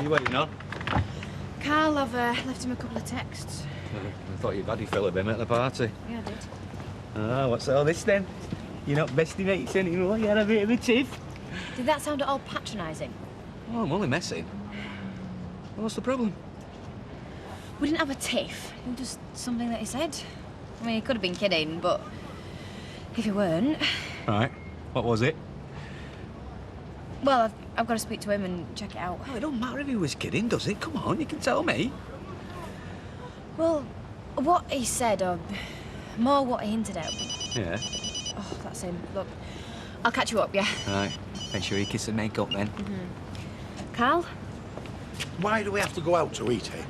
you waiting on? Carl, I've left him a couple of texts. I thought you'd had your fill of him at the party. Yeah, I did. Ah, what's all this then? You're not bestie mates anymore, you had a bit of a tiff. Did that sound at all patronising? Oh, I'm only messing. What's the problem? We didn't have a tiff. It was just something that he said. I mean, he could have been kidding, but if he weren't... Right. What was it? Well, I've got to speak to him and check it out. Oh, it don't matter if he was kidding, does it? Come on, you can tell me. Well, what he said, or more what he hinted at. Yeah. Oh, that's him. Look, I'll catch you up, yeah? Right. Make sure you kiss and make up then. Carl? Why do we have to go out to eat, eh?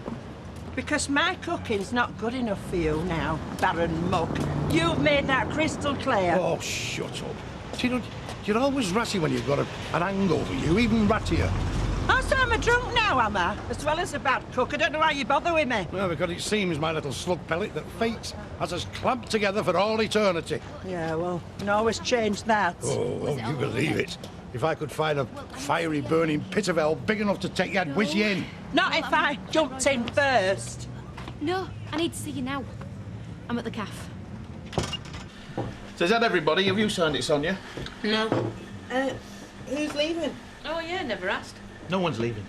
Because my cooking's not good enough for you now, Baron Muck. You've made that crystal clear. Oh, shut up. See, you're always ratty when you've got an hangover. You even rattier. Oh, so I'm a drunk now, am I? As well as a bad cook. I don't know why you bother with me. Well, because it seems, my little slug pellet, that fate has us clamped together for all eternity. Yeah, well, you can always change that. Oh, won't you believe it? If I could find a fiery, burning pit of hell big enough to take you, I'd whiz you in. Not if I jumped in first. No, I need to see you now. I'm at the cafe. So is that everybody? Have you signed it, Sonia? No. Who's leaving? Oh, yeah, never asked. No one's leaving.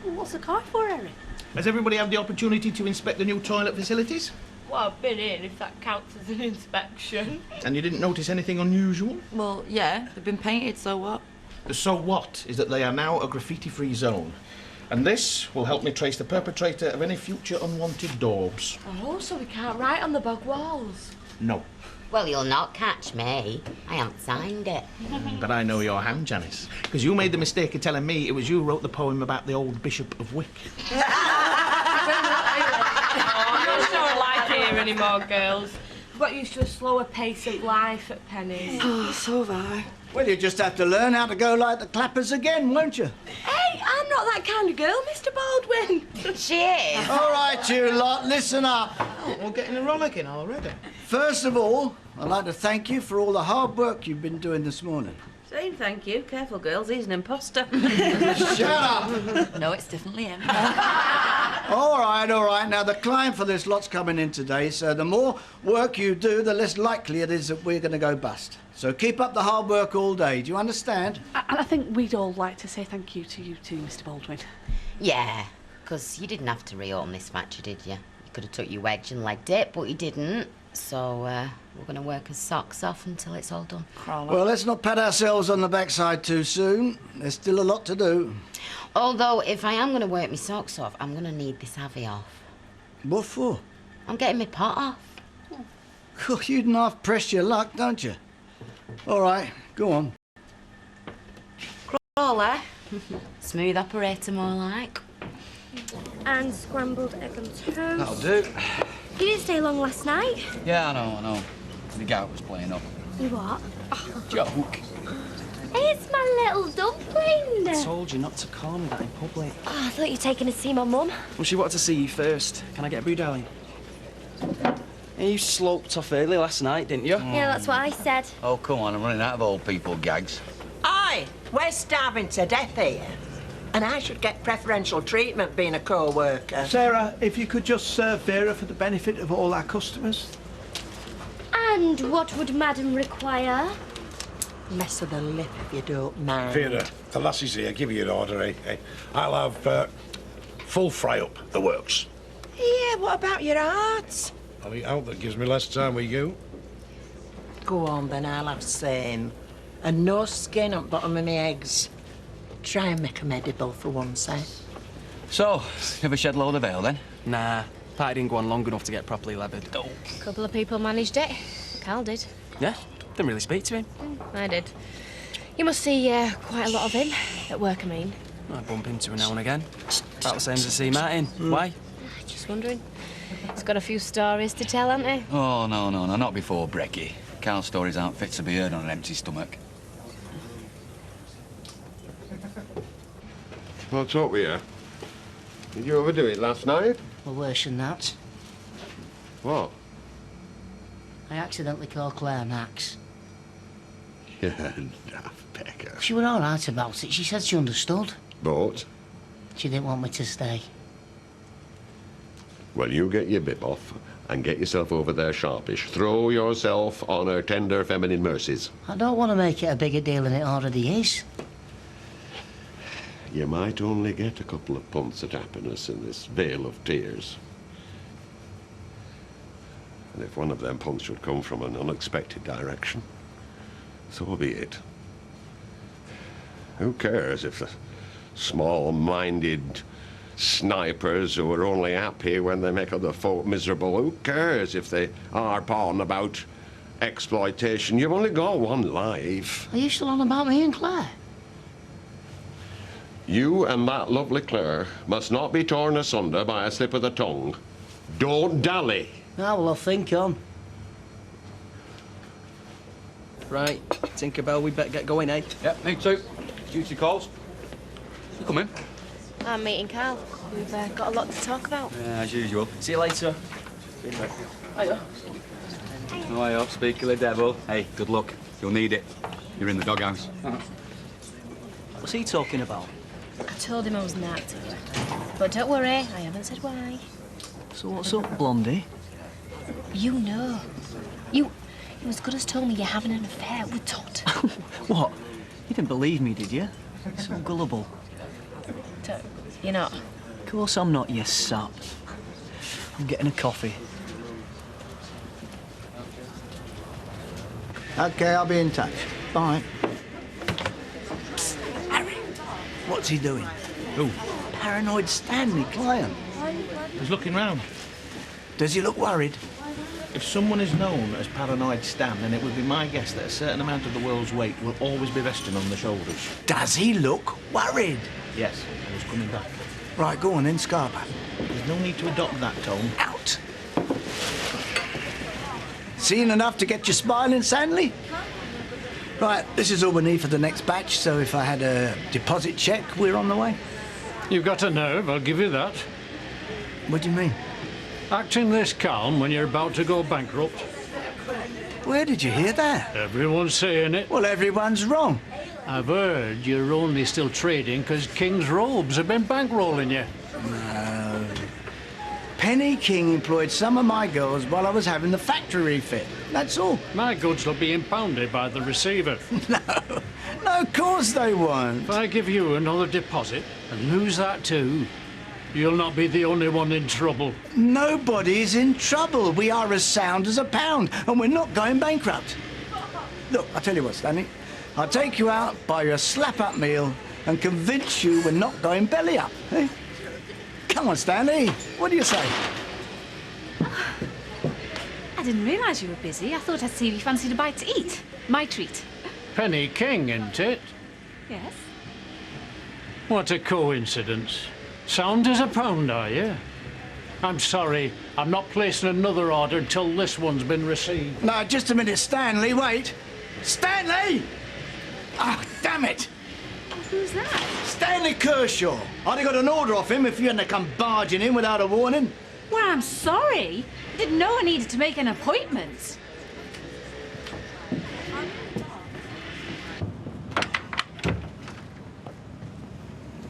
Well, what's the car for, Eric? Has everybody had the opportunity to inspect the new toilet facilities? Well, I've been in, if that counts as an inspection. And you didn't notice anything unusual? Well, yeah, they've been painted, so what? So what is that they are now a graffiti-free zone. And this will help me trace the perpetrator of any future unwanted daubs. Oh, so we can't write on the bog walls? No. Well, you'll not catch me. I haven't signed it. But I know your hand, Janice. Because you made the mistake of telling me it was you who wrote the poem about the old Bishop of Wick. Oh, I'm not sure I like it here anymore, girls. I've got used to a slower pace of life at Penny's. Oh, so have I. Well, you just have to learn how to go like the clappers again, won't you? Hey, I'm not that kind of girl, Mr. Baldwin. She is. All right, you lot, listen up. Oh, we're getting a rollicking already. First of all, I'd like to thank you for all the hard work you've been doing this morning. Saying thank you. Careful, girls, he's an imposter. Shut up! No, it's definitely him. All right, all right. Now, the client for this lot's coming in today, so the more work you do, the less likely it is that we're going to go bust. So keep up the hard work all day. Do you understand? And I think we'd all like to say thank you to you too, Mr. Baldwin. Yeah, because you didn't have to reopen this factory, did you? You could have took your wedge and legged it, but you didn't. So we're going to work our socks off until it's all done. Well, let's not pat ourselves on the backside too soon. There's still a lot to do. Although, if I am going to work my socks off, I'm going to need this heavy off. What for? I'm getting my pot off. God, you'd half pressed your luck, don't you? All right, go on. Crawler. Smooth operator, more like. And scrambled egg and toast. That'll do. You didn't stay long last night. Yeah, I know. The gout was playing up. You what? Joke. It's my little dumpling. I told you not to call me that in public. Oh, I thought you were taking to see my mum. Well, she wanted to see you first. Can I get a brew, darling? Hey, you sloped off early last night, didn't you? Yeah, that's what I said. Oh, come on, I'm running out of old people gags. Aye, we're starving to death here. And I should get preferential treatment being a co-worker. Sarah, if you could just serve Vera for the benefit of all our customers. And what would Madam require? Mess of the lip, if you don't mind. Vera, the lassie's here. Give you an order, eh? I'll have full fry-up, the works. Yeah, what about your hearts? I'll eat out. That gives me less time with you. Go on, then, I'll have same. And no skin on bottom of my eggs. Try and make 'em edible for once, eh? So, you have a shed load of ale, then? Nah, party didn't go on long enough to get properly leathered. A couple of people managed it. Carl did. Yeah? Didn't really speak to him. I did. You must see quite a lot of him. At work, I mean. I bump into him now and again. About the same as I see Martin. Why? Just wondering. He's got a few stories to tell, hasn't he? Oh, no, not before brekkie. Carl's stories aren't fit to be heard on an empty stomach. What's up with you? Did you overdo it last night? Well, worse than that. What? I accidentally called Claire Max. Yeah, daft pecker. She was all right about it. She said she understood. But She didn't want me to stay. Well, you get your bib off and get yourself over there sharpish. Throw yourself on her tender feminine mercies. I don't want to make it a bigger deal than it already is. You might only get a couple of punts at happiness in this vale of tears. And if one of them punts should come from an unexpected direction, so be it. Who cares if the small-minded snipers who are only happy when they make other folk miserable, who cares if they harp on about exploitation? You've only got one life. Are you still on about me and Claire? You and that lovely Claire must not be torn asunder by a slip of the tongue. Don't dally. Ah, well, I'll think on. Right, Tinkerbell, we better get going, eh? Yep, me too. Duty calls. You come in. I'm meeting Carl. We've got a lot to talk about. Yeah, as usual. See you later. Hiya. Oh, I hope, speak of the devil. Hey, good luck. You'll need it. You're in the doghouse. What's he talking about? I told him I was not to you. But don't worry, I haven't said why. So what's up, Blondie? You know. You as good as told me you're having an affair with Todd. What? You didn't believe me, did you? You're so gullible. You're not. Of course I'm not, you sap. I'm getting a coffee. OK, I'll be in touch. Bye. Psst, Harry. What's he doing? Who? Paranoid Stanley, client. He's looking round. Does he look worried? If someone is known as Paranoid Stan, then it would be my guess that a certain amount of the world's weight will always be resting on the shoulders. Does he look worried? Yes, I was coming back. Right, go on then, Scarpa. There's no need to adopt that tone. Out! Seen enough to get you smiling, Stanley? Right, this is all we need for the next batch, so if I had a deposit check, we're on the way. You've got a nerve, I'll give you that. What do you mean? Acting this calm when you're about to go bankrupt. Where did you hear that? Everyone's saying it. Well, everyone's wrong. I've heard you're only still trading because King's Robes have been bankrolling you. No. Penny King employed some of my girls while I was having the factory refit. That's all. My goods will be impounded by the receiver. No, of course they won't. If I give you another deposit and lose that too, you'll not be the only one in trouble. Nobody's in trouble. We are as sound as a pound, and we're not going bankrupt. Look, I'll tell you what, Stanley. I'll take you out, buy you a slap-up meal, and convince you we're not going belly up, eh? Come on, Stanley. What do you say? I didn't realise you were busy. I thought I'd see if you fancied a bite to eat. My treat. Penny King, isn't it? Yes. What a coincidence. Sound as a pound, are you? I'm sorry, I'm not placing another order until this one's been received. No, just a minute, Stanley, wait. Stanley! Ah, damn it! Who's that? Stanley Kershaw. I'd have got an order off him if you hadn't come barging in without a warning. Well, I'm sorry. I didn't know I needed to make an appointment.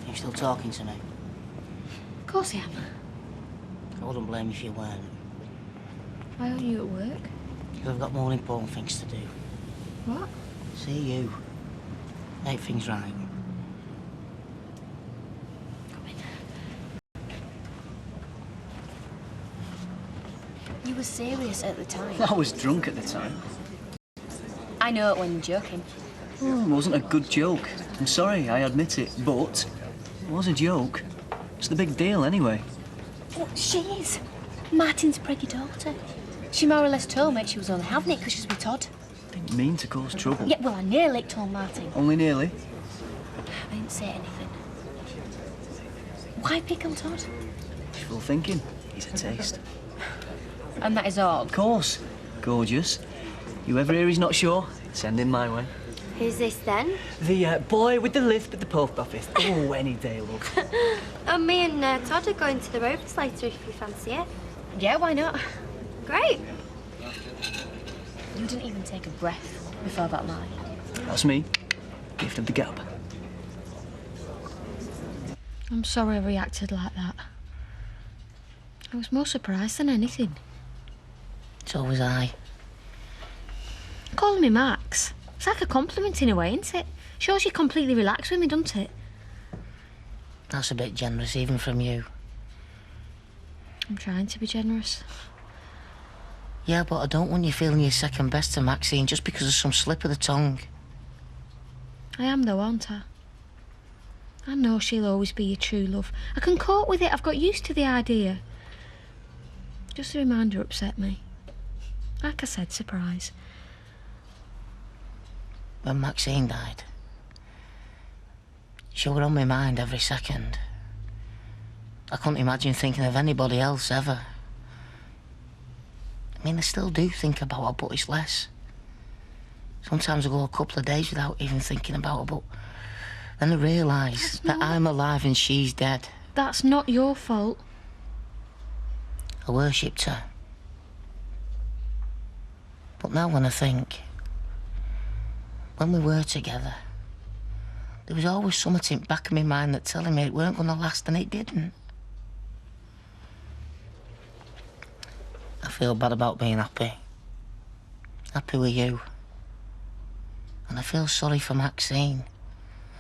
You still talking to me? Of course I am. I wouldn't blame you if you weren't. Why aren't you at work? Because I've got more important things to do. What? See you. Make things right. You were serious at the time. I was drunk at the time. I know it when you're joking. Oh, it wasn't a good joke. I'm sorry, I admit it, but it was a joke. It's the big deal, anyway. Well, she is. Martin's preggy daughter. She more or less told me she was only having it because she's with Todd. Didn't mean to cause trouble. Yeah, well, I nearly told Martin. Only nearly. I didn't say anything. Why pick on Todd? Wishful thinking. He's a taste. And that is all. Of course. Gorgeous. You ever hear he's not sure? Send him my way. Who's this then? The boy with the lisp at the post office. Oh, any day, love. Oh, me and Todd are going to the Rovers later if you fancy it. Yeah, why not? Great. You didn't even take a breath before that lie. That's me. Gift of the gab. I'm sorry I reacted like that. I was more surprised than anything. So was I. Calling me Max. It's like a compliment in a way, isn't it? Shows you're completely relaxed with me, doesn't it? That's a bit generous, even from you. I'm trying to be generous. Yeah, but I don't want you feeling you're second best to Maxine just because of some slip of the tongue. I am though, aren't I? I know she'll always be your true love. I can cope with it. I've got used to the idea. Just the reminder upset me. Like I said, surprise. When Maxine died, she were on my mind every second. I couldn't imagine thinking of anybody else ever. I mean, I still do think about her, but it's less. Sometimes I go a couple of days without even thinking about her, but then I realise that I'm alive and she's dead. That's not your fault. I worshipped her. But now when I think, when we were together, there was always something in the back of my mind that telling me it weren't going to last, and it didn't. I feel bad about being happy. Happy with you. And I feel sorry for Maxine.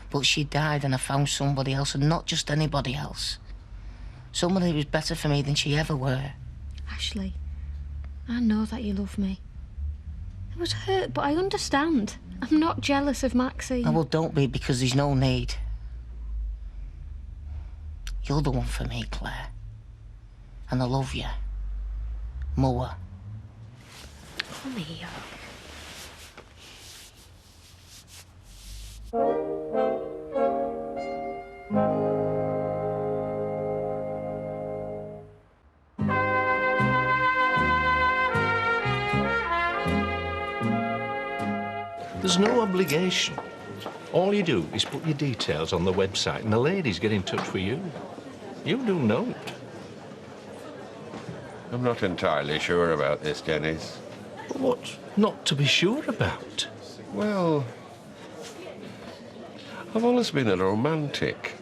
But she died and I found somebody else, and not just anybody else. Somebody who was better for me than she ever were. Ashley, I know that you love me. I was hurt, but I understand. I'm not jealous of Maxine. Oh, well, don't be, because there's no need. You're the one for me, Claire. And I love you. More. Come here. There's no obligation. All you do is put your details on the website and the ladies get in touch with you. You do note. I'm not entirely sure about this, Dennis. What not to be sure about? Well, I've always been a romantic.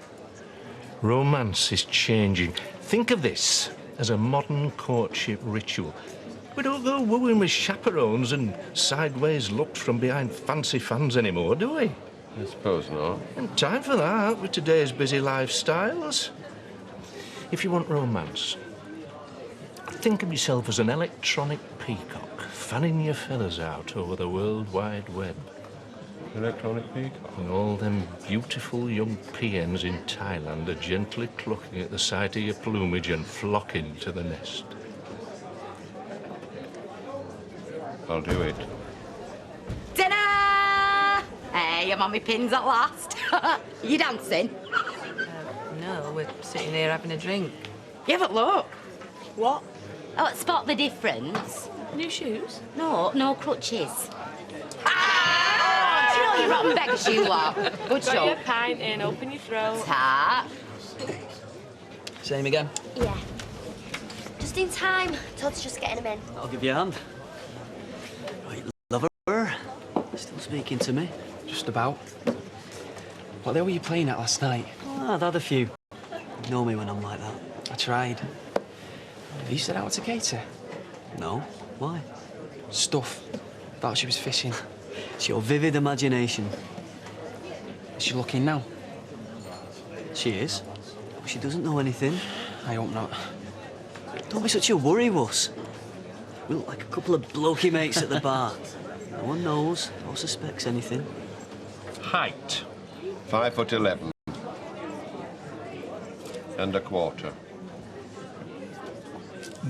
Romance is changing. Think of this as a modern courtship ritual. We don't go wooing with chaperones and sideways looks from behind fancy fans anymore, do we? I suppose not. And time for that with today's busy lifestyles. If you want romance, think of yourself as an electronic peacock fanning your feathers out over the World Wide Web. Electronic peacock? And all them beautiful young PNs in Thailand are gently clucking at the sight of your plumage and flocking to the nest. I'll do it. Dinner! Hey, I'm on my pins at last. You dancing? No, we're sitting here having a drink. You haven't looked. What? Oh, spot the difference. New shoes? No crutches. Ah! Do you know you're rotten beggar shoe lot? Good Got show. your pint in, open your throat. Tap. Same again. Yeah. Just in time. Todd's just getting him in. I'll give you a hand. Right, lover. Still speaking to me? Just about. What they were you playing at last night? Oh, I've had a few. You know me when I'm like that. I tried. Have you said out to Katie? No. Why? Stuff. Thought she was fishing. It's your vivid imagination. Is she looking now? She is. But she doesn't know anything. I hope not. Don't be such a worry, wuss. We look like a couple of blokey mates at the bar. No one knows or suspects anything. Height? 5'11". And a quarter.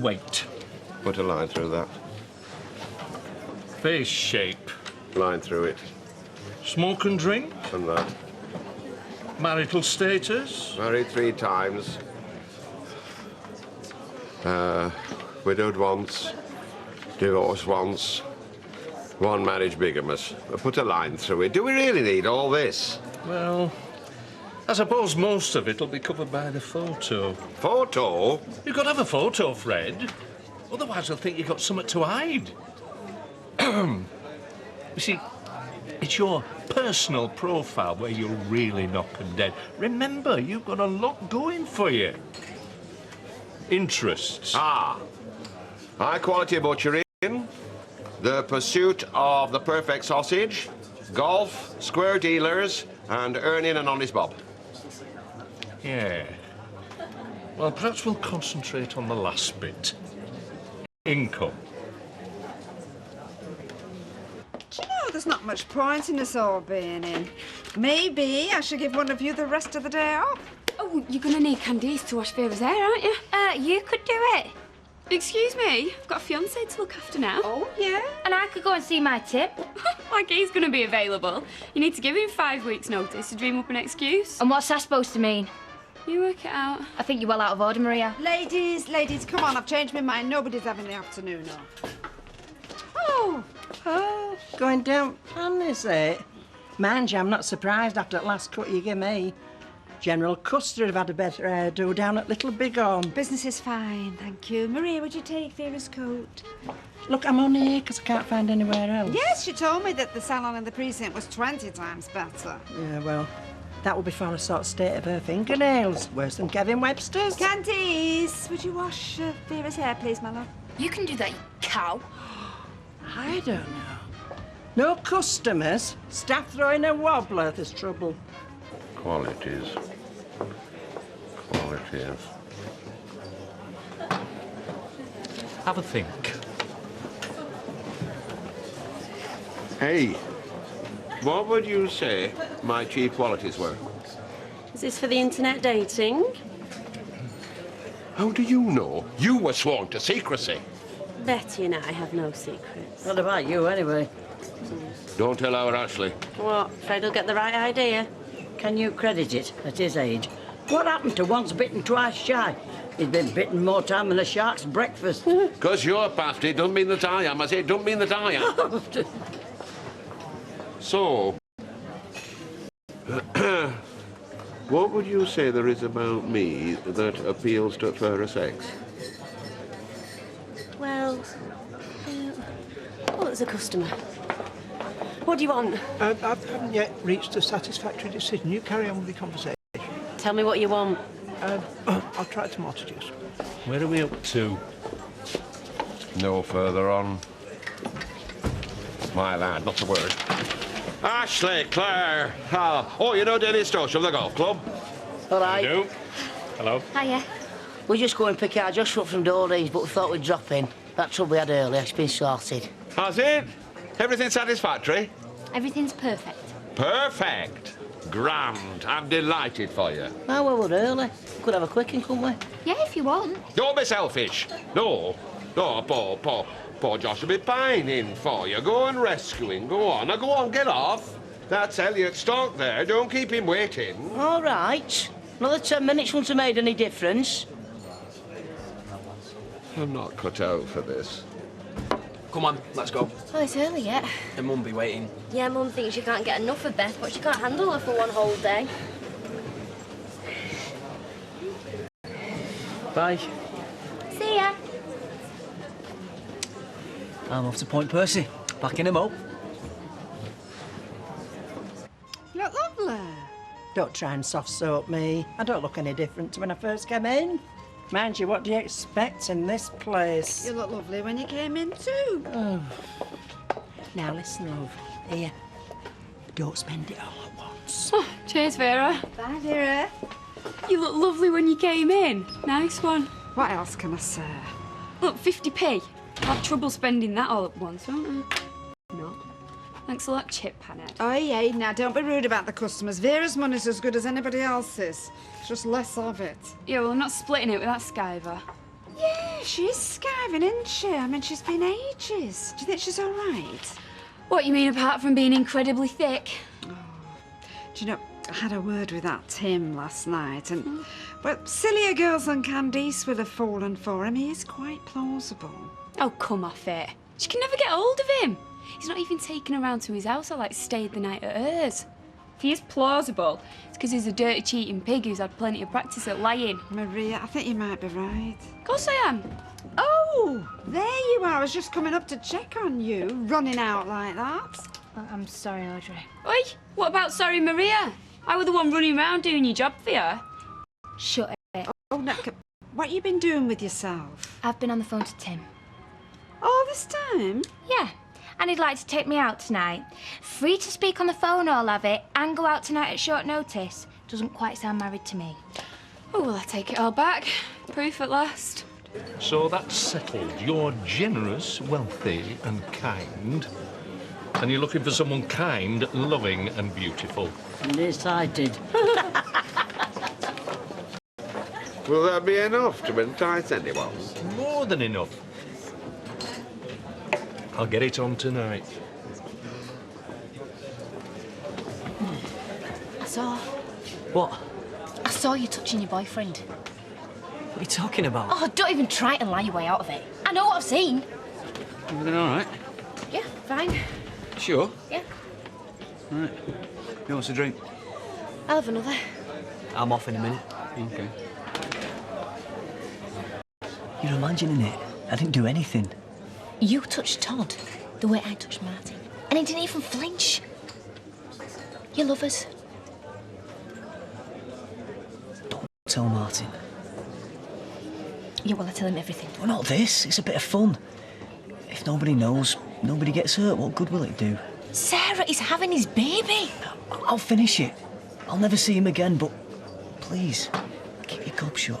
Weight? Put a line through that. Face shape? Line through it. Smoke and drink? And that. Marital status? Married 3 times. Widowed once. Divorced once. 1 marriage bigamous. Put a line through it. Do we really need all this? Well, I suppose most of it'll be covered by the photo. Photo? You've got to have a photo, Fred. Otherwise they'll think you've got something to hide. You see, It's your personal profile where you'll really knock 'em dead. Remember, you've got a lot going for you. Interests. Ah. High-quality butchering, the pursuit of the perfect sausage, golf, square dealers, and earning an honest bob. Yeah. Well, perhaps we'll concentrate on the last bit. Income. Do you know, there's not much point in us all being in. Maybe I should give one of you the rest of the day off. Oh, you're going to need Candice to wash Vera's hair, aren't you? You could do it. Excuse me, I've got a fiancé to look after now. Oh, yeah? And I could go and see my tip. Like he's going to be available. You need to give him 5 weeks' notice to dream up an excuse. And what's that supposed to mean? You work it out. I think you're well out of order, Maria. Ladies, come on, I've changed my mind. Nobody's having the afternoon off. Oh, going down plan, is it? Mind you, I'm not surprised after that last cut you gave me. General Custer would have had a better hairdo down at Little Bighorn. Business is fine, thank you. Maria, would you take Vera's coat? Look, I'm only here because I can't find anywhere else. Yes, she told me that the salon in the precinct was 20 times better. Yeah, well, that would be for a sort of state of her fingernails. Worse than Kevin Webster's. Candice, would you wash Vera's hair, please, my love? You can do that, you cow. I don't know. No customers. Staff throwing a wobbler, there's trouble. Qualities. Have a think. Hey, what would you say my chief qualities were? Is this for the internet dating? How do you know? You were sworn to secrecy. Betty and I have no secrets. What about you, anyway? Don't tell our Ashley. What? Afraid he'll get the right idea? Can you credit it at his age? What happened to once bitten, twice shy? He's been bitten more time than a shark's breakfast. Because you're past it doesn't mean that I am. I say it don't mean that I am. So, what would you say there is about me that appeals to fairer sex? Well, there's a customer. What do you want? I haven't yet reached a satisfactory decision. You carry on with the conversation. Tell me what you want. I'll try tomato juice. Where are we up to? No further on. My lad, not a word. Ashley, Claire. Oh, you know Dennis Stosh of the golf club? All right. You do? Hello. Hiya. We're just going to pick our just up from Doreen's, but we thought we'd drop in. That trouble we had earlier, it's been sorted. Has it? Everything satisfactory? Everything's perfect. Perfect. Grand. I'm delighted for you. Oh, well, we're early. Could have a quickie, couldn't we? Yeah, if you want. Don't be selfish. No, poor Josh will be pining for you. Go and rescue him. Go on. Now, go on, get off. That's Elliot Stock there. Don't keep him waiting. All right. Another 10 minutes wouldn't have made any difference. I'm not cut out for this. Come on, let's go. Oh, it's early yet. And Mum be waiting. Yeah, Mum thinks she can't get enough of Beth, but she can't handle her for one whole day. Bye. See ya. I'm off to Point Percy. Back in a mo. You look lovely. Don't try and soft soap me. I don't look any different to when I first came in. Mind you, what do you expect in this place? You look lovely when you came in too. Oh. Now listen, love. Here. Don't spend it all at once. Oh, cheers, Vera. Bye, Vera. You look lovely when you came in. Nice one. What else can I say? Look, 50p. I'll have trouble spending that all at once, won't I? No. Thanks a lot, Chip Panhead. Oh, yeah, now don't be rude about the customers. Vera's money's as good as anybody else's. It's just less of it. Yeah, well, I'm not splitting it with that skiver. Yeah, she is skiving, isn't she? I mean, she's been ages. Do you think she's all right? What you mean, apart from being incredibly thick? Oh. Do you know, I had a word with that Tim last night, and, well, sillier girls than Candice will have fallen for him. He is quite plausible. Oh, come off it. She can never get hold of him. He's not even taken her round to his house or, like, stayed the night at hers. If he is plausible, it's because he's a dirty, cheating pig who's had plenty of practice at lying. Maria, I think you might be right. Of course I am. Oh, there you are. I was just coming up to check on you, running out like that. I'm sorry, Audrey. Oi, what about sorry Maria? I was the one running around doing your job for you. Shut it. Oh, Nick, what you been doing with yourself? I've been on the phone to Tim. All this time? Yeah, and he'd like to take me out tonight. Free to speak on the phone, I'll have it, and go out tonight at short notice. Doesn't quite sound married to me. Oh, well, I take it all back. Proof at last. So that's settled. You're generous, wealthy and kind. And you're looking for someone kind, loving and beautiful. Nearsighted. Will that be enough to entice anyone? More than enough. I'll get it on tonight. I saw What? you touching your boyfriend. What are you talking about? Oh, don't even try to lie your way out of it. I know what I've seen. Everything all right? Yeah, fine. Sure? Yeah. All right. You want a drink? I'll have another. I'm off in a minute. Okay. You're imagining it. I didn't do anything. You touched Todd the way I touched Martin. And he didn't even flinch. You're lovers. Tell Martin. Yeah, well, I tell him everything. Well, not this. It's a bit of fun. If nobody knows, nobody gets hurt, what good will it do? Sarah is having his baby. I'll finish it. I'll never see him again, but please, keep your gob shut.